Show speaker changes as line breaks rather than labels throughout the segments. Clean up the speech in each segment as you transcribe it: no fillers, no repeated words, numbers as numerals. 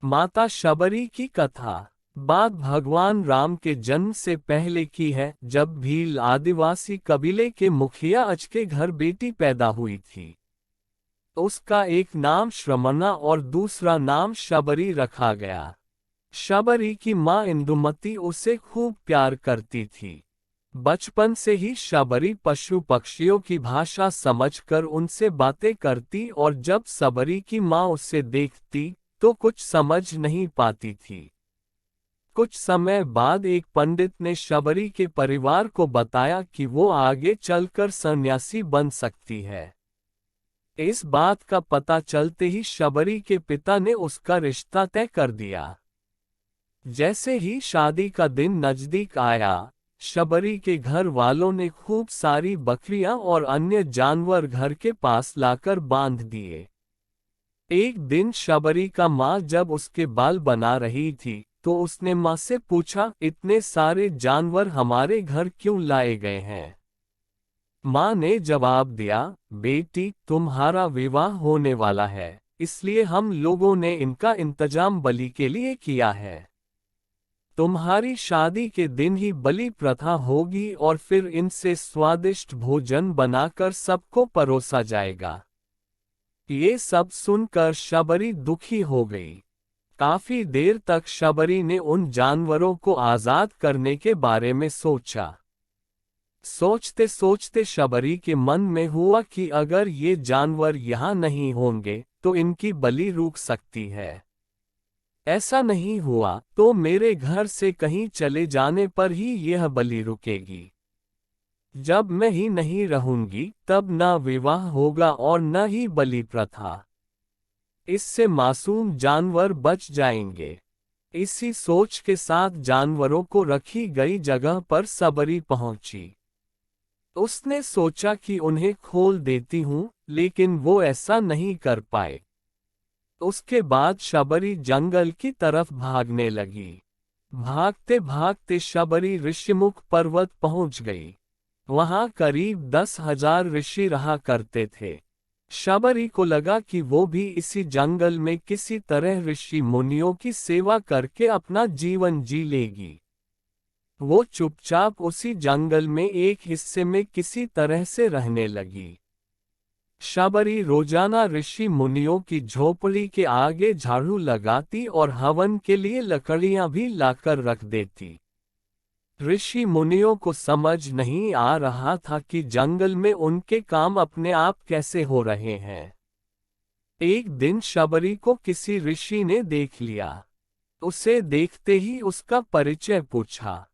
माता शबरी की कथा। बात भगवान राम के जन्म से पहले की है, जब भील आदिवासी कबीले के मुखिया अच के घर बेटी पैदा हुई थी। उसका एक नाम श्रमणा और दूसरा नाम शबरी रखा गया। शबरी की माँ इंदुमती उसे खूब प्यार करती थी। बचपन से ही शबरी पशु पक्षियों की भाषा समझकर उनसे बातें करती और जब शबरी की माँ उसे देखती तो कुछ समझ नहीं पाती थी। कुछ समय बाद एक पंडित ने शबरी के परिवार को बताया कि वो आगे चलकर सन्यासी बन सकती है। इस बात का पता चलते ही शबरी के पिता ने उसका रिश्ता तय कर दिया। जैसे ही शादी का दिन नजदीक आया, शबरी के घर वालों ने खूब सारी बकरियां और अन्य जानवर घर के पास लाकर बांध दिए। एक दिन शबरी का माँ जब उसके बाल बना रही थी तो उसने माँ से पूछा, इतने सारे जानवर हमारे घर क्यों लाए गए हैं? माँ ने जवाब दिया, बेटी तुम्हारा विवाह होने वाला है, इसलिए हम लोगों ने इनका इंतजाम बलि के लिए किया है। तुम्हारी शादी के दिन ही बलि प्रथा होगी और फिर इनसे स्वादिष्ट भोजन बनाकर सबको परोसा जाएगा। ये सब सुनकर शबरी दुखी हो गई। काफी देर तक शबरी ने उन जानवरों को आजाद करने के बारे में सोचा। सोचते सोचते शबरी के मन में हुआ कि अगर ये जानवर यहाँ नहीं होंगे तो इनकी बलि रुक सकती है। ऐसा नहीं हुआ तो मेरे घर से कहीं चले जाने पर ही यह बलि रुकेगी। जब मैं ही नहीं रहूंगी तब न विवाह होगा और न ही बलि प्रथा। इससे मासूम जानवर बच जाएंगे। इसी सोच के साथ जानवरों को रखी गई जगह पर शबरी पहुंची। उसने सोचा कि उन्हें खोल देती हूं, लेकिन वो ऐसा नहीं कर पाए। उसके बाद शबरी जंगल की तरफ भागने लगी। भागते भागते शबरी ऋषिमुख पर्वत पहुंच गई। वहां करीब 10,000 ऋषि रहा करते थे। शबरी को लगा कि वो भी इसी जंगल में किसी तरह ऋषि मुनियों की सेवा करके अपना जीवन जी लेगी। वो चुपचाप उसी जंगल में एक हिस्से में किसी तरह से रहने लगी। शबरी रोजाना ऋषि मुनियों की झोपड़ी के आगे झाड़ू लगाती और हवन के लिए लकड़ियां भी लाकर रख देती। ऋषि मुनियों को समझ नहीं आ रहा था कि जंगल में उनके काम अपने आप कैसे हो रहे हैं। एक दिन शबरी को किसी ऋषि ने देख लिया। उसे देखते ही उसका परिचय पूछा।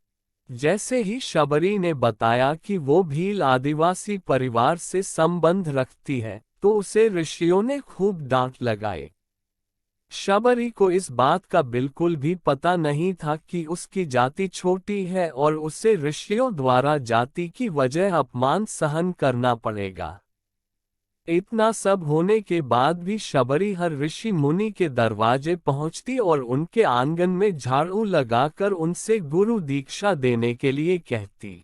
जैसे ही शबरी ने बताया कि वो भील आदिवासी परिवार से संबंध रखती है, तो उसे ऋषियों ने खूब डांट लगाए। शबरी को इस बात का बिल्कुल भी पता नहीं था कि उसकी जाति छोटी है और उसे ऋषियों द्वारा जाति की वजह अपमान सहन करना पड़ेगा। इतना सब होने के बाद भी शबरी हर ऋषि मुनि के दरवाजे पहुंचती और उनके आंगन में झाड़ू लगाकर उनसे गुरु दीक्षा देने के लिए कहती।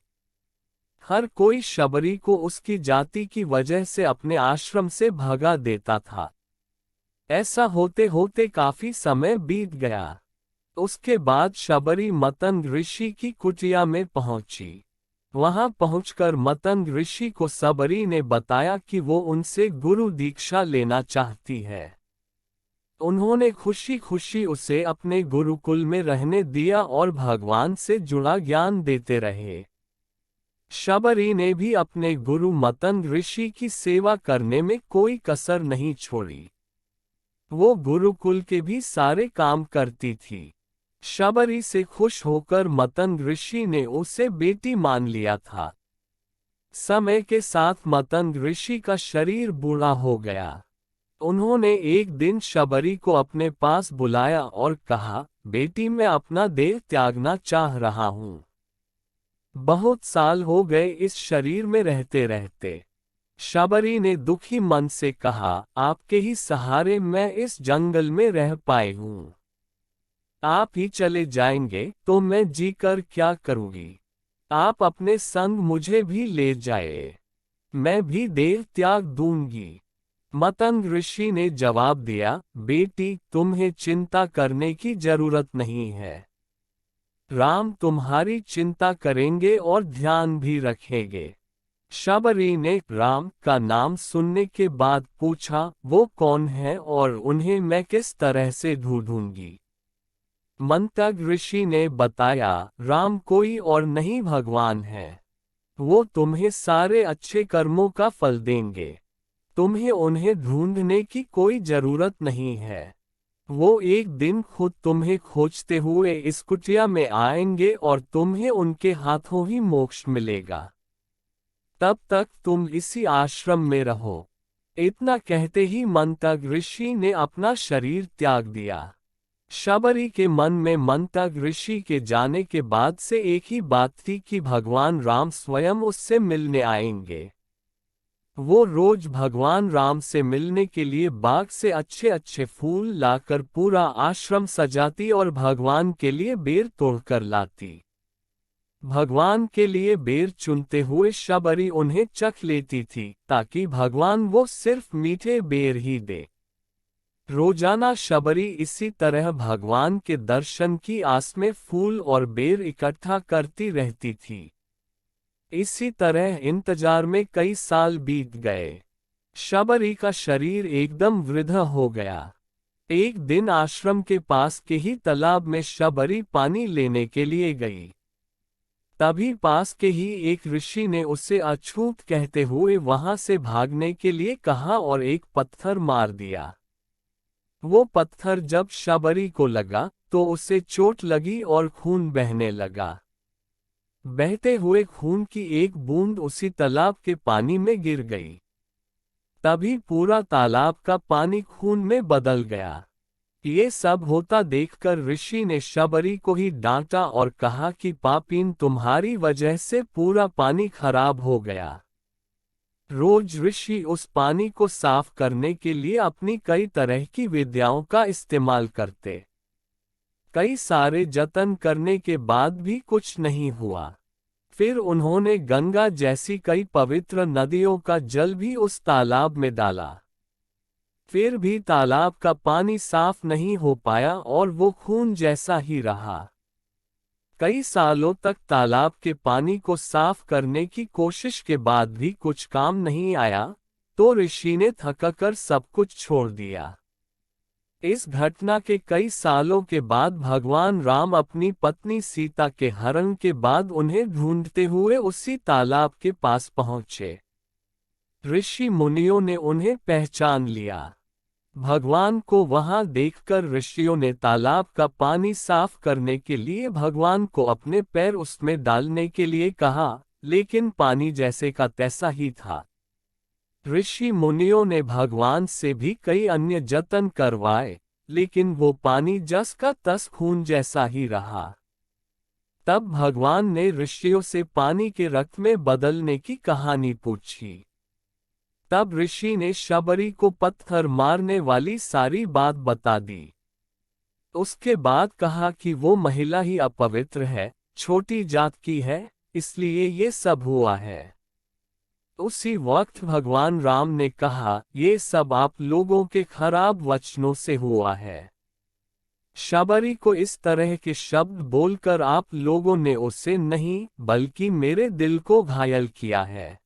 हर कोई शबरी को उसकी जाति की वजह से अपने आश्रम से भगा देता था। ऐसा होते होते काफी समय बीत गया। उसके बाद शबरी मतंग ऋषि की कुटिया में पहुंची। वहां पहुंचकर मतंग ऋषि को शबरी ने बताया कि वो उनसे गुरु दीक्षा लेना चाहती है। उन्होंने खुशी खुशी उसे अपने गुरुकुल में रहने दिया और भगवान से जुड़ा ज्ञान देते रहे। शबरी ने भी अपने गुरु मतंग ऋषि की सेवा करने में कोई कसर नहीं छोड़ी। वो गुरुकुल के भी सारे काम करती थी। शबरी से खुश होकर मतंग ऋषि ने उसे बेटी मान लिया था। समय के साथ मतंग ऋषि का शरीर बूढ़ा हो गया। उन्होंने एक दिन शबरी को अपने पास बुलाया और कहा, बेटी मैं अपना देह त्यागना चाह रहा हूँ। बहुत साल हो गए इस शरीर में रहते रहते। शबरी ने दुखी मन से कहा, आपके ही सहारे मैं इस जंगल में रह पाई हूँ। आप ही चले जाएंगे तो मैं जीकर क्या करूंगी? आप अपने संग मुझे भी ले जाए। मैं भी देह त्याग दूंगी। मतंग ऋषि ने जवाब दिया, बेटी तुम्हें चिंता करने की जरूरत नहीं है। राम तुम्हारी चिंता करेंगे और ध्यान भी रखेंगे। शबरी ने राम का नाम सुनने के बाद पूछा, वो कौन है और उन्हें मैं किस तरह से ढूंढूंगी? मंतग ऋषि ने बताया, राम कोई और नहीं भगवान है। वो तुम्हें सारे अच्छे कर्मों का फल देंगे। तुम्हें उन्हें ढूंढने की कोई जरूरत नहीं है। वो एक दिन खुद तुम्हें खोजते हुए इस कुटिया में आएंगे और तुम्हें उनके हाथों ही मोक्ष मिलेगा। तब तक तुम इसी आश्रम में रहो। इतना कहते ही मंतग ऋषि ने अपना शरीर त्याग दिया। शबरी के मन में मंतग ऋषि के जाने के बाद से एक ही बात थी कि भगवान राम स्वयं उससे मिलने आएंगे। वो रोज भगवान राम से मिलने के लिए बाग से अच्छे अच्छे फूल लाकर पूरा आश्रम सजाती और भगवान के लिए बेर तोड़कर लाती। भगवान के लिए बेर चुनते हुए शबरी उन्हें चख लेती थी ताकि भगवान वो सिर्फ मीठे बेर ही दे। रोजाना शबरी इसी तरह भगवान के दर्शन की आस में फूल और बेर इकट्ठा करती रहती थी। इसी तरह इंतजार में कई साल बीत गए। शबरी का शरीर एकदम वृद्ध हो गया। एक दिन आश्रम के पास के ही तालाब में शबरी पानी लेने के लिए गई। तभी पास के ही एक ऋषि ने उसे अछूत कहते हुए वहां से भागने के लिए कहा और एक पत्थर मार दिया। वो पत्थर जब शबरी को लगा तो उसे चोट लगी और खून बहने लगा। बहते हुए खून की एक बूंद उसी तालाब के पानी में गिर गई। तभी पूरा तालाब का पानी खून में बदल गया। ये सब होता देखकर ऋषि ने शबरी को ही डांटा और कहा कि पापीन, तुम्हारी वजह से पूरा पानी खराब हो गया। रोज ऋषि उस पानी को साफ करने के लिए अपनी कई तरह की विद्याओं का इस्तेमाल करते। कई सारे जतन करने के बाद भी कुछ नहीं हुआ। फिर उन्होंने गंगा जैसी कई पवित्र नदियों का जल भी उस तालाब में डाला। फिर भी तालाब का पानी साफ नहीं हो पाया और वो खून जैसा ही रहा। कई सालों तक तालाब के पानी को साफ करने की कोशिश के बाद भी कुछ काम नहीं आया, तो ऋषि ने थककर सब कुछ छोड़ दिया। इस घटना के कई सालों के बाद भगवान राम अपनी पत्नी सीता के हरण के बाद उन्हें ढूंढते हुए उसी तालाब के पास पहुंचे। ऋषि मुनियों ने उन्हें पहचान लिया। भगवान को वहां देखकर ऋषियों ने तालाब का पानी साफ करने के लिए भगवान को अपने पैर उसमें डालने के लिए कहा, लेकिन पानी जैसे का तैसा ही था। ऋषि मुनियों ने भगवान से भी कई अन्य जतन करवाए, लेकिन वो पानी जस का तस खून जैसा ही रहा। तब भगवान ने ऋषियों से पानी के रक्त में बदलने की कहानी पूछी। तब ऋषि ने शबरी को पत्थर मारने वाली सारी बात बता दी। उसके बाद कहा कि वो महिला ही अपवित्र है, छोटी जात की है, इसलिए ये सब हुआ है। उसी वक्त भगवान राम ने कहा, ये सब आप लोगों के खराब वचनों से हुआ है। शबरी को इस तरह के शब्द बोलकर आप लोगों ने उसे नहीं बल्कि मेरे दिल को घायल किया है।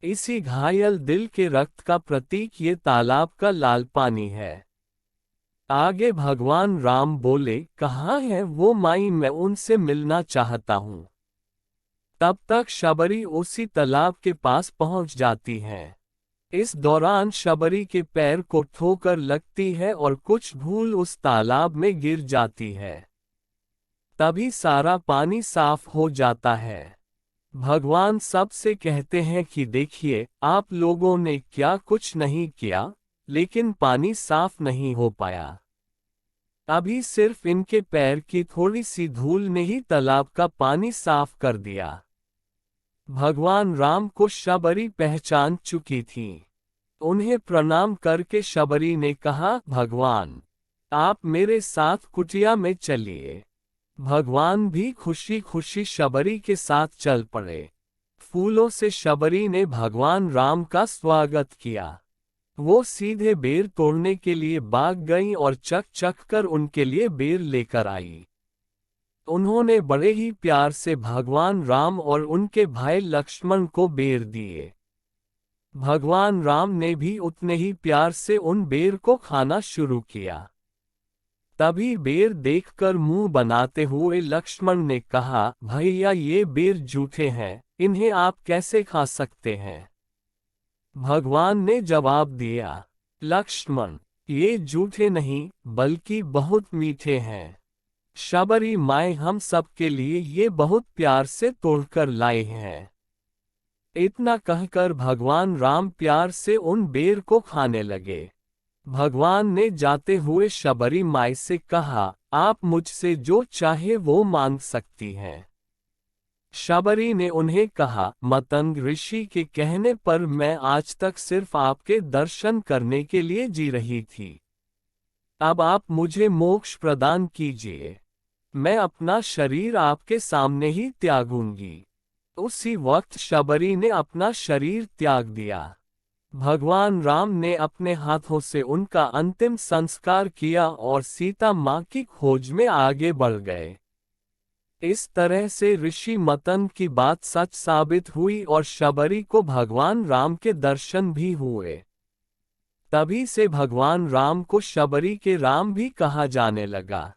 इसी घायल दिल के रक्त का प्रतीक ये तालाब का लाल पानी है। आगे भगवान राम बोले, कहाँ है वो माई, मैं उनसे मिलना चाहता हूँ। तब तक शबरी उसी तालाब के पास पहुँच जाती है। इस दौरान शबरी के पैर को ठोकर लगती है और कुछ धूल उस तालाब में गिर जाती है। तभी सारा पानी साफ हो जाता है। भगवान सबसे कहते हैं कि देखिए, आप लोगों ने क्या कुछ नहीं किया, लेकिन पानी साफ नहीं हो पाया। अभी सिर्फ इनके पैर की थोड़ी सी धूल ने ही तालाब का पानी साफ कर दिया। भगवान राम को शबरी पहचान चुकी थी। उन्हें प्रणाम करके शबरी ने कहा, भगवान, आप मेरे साथ कुटिया में चलिए। भगवान भी खुशी खुशी शबरी के साथ चल पड़े। फूलों से शबरी ने भगवान राम का स्वागत किया। वो सीधे बेर तोड़ने के लिए भाग गईं और चक चक कर उनके लिए बेर लेकर आई। उन्होंने बड़े ही प्यार से भगवान राम और उनके भाई लक्ष्मण को बेर दिए। भगवान राम ने भी उतने ही प्यार से उन बेर को खाना शुरू किया। तभी बेर देखकर मुंह बनाते हुए लक्ष्मण ने कहा, भैया ये बेर जूठे हैं, इन्हें आप कैसे खा सकते हैं? भगवान ने जवाब दिया, लक्ष्मण, ये जूठे नहीं बल्कि बहुत मीठे हैं। शबरी माए हम सब के लिए ये बहुत प्यार से तोड़कर लाए हैं। इतना कहकर भगवान राम प्यार से उन बेर को खाने लगे। भगवान ने जाते हुए शबरी माई से कहा, आप मुझसे जो चाहे वो मांग सकती हैं। शबरी ने उन्हें कहा, मतंग ऋषि के कहने पर मैं आज तक सिर्फ आपके दर्शन करने के लिए जी रही थी। अब आप मुझे मोक्ष प्रदान कीजिए। मैं अपना शरीर आपके सामने ही त्यागूंगी। उसी वक्त शबरी ने अपना शरीर त्याग दिया। भगवान राम ने अपने हाथों से उनका अंतिम संस्कार किया और सीता मां की खोज में आगे बढ़ गए। इस तरह से ऋषि मतंग की बात सच साबित हुई और शबरी को भगवान राम के दर्शन भी हुए। तभी से भगवान राम को शबरी के राम भी कहा जाने लगा।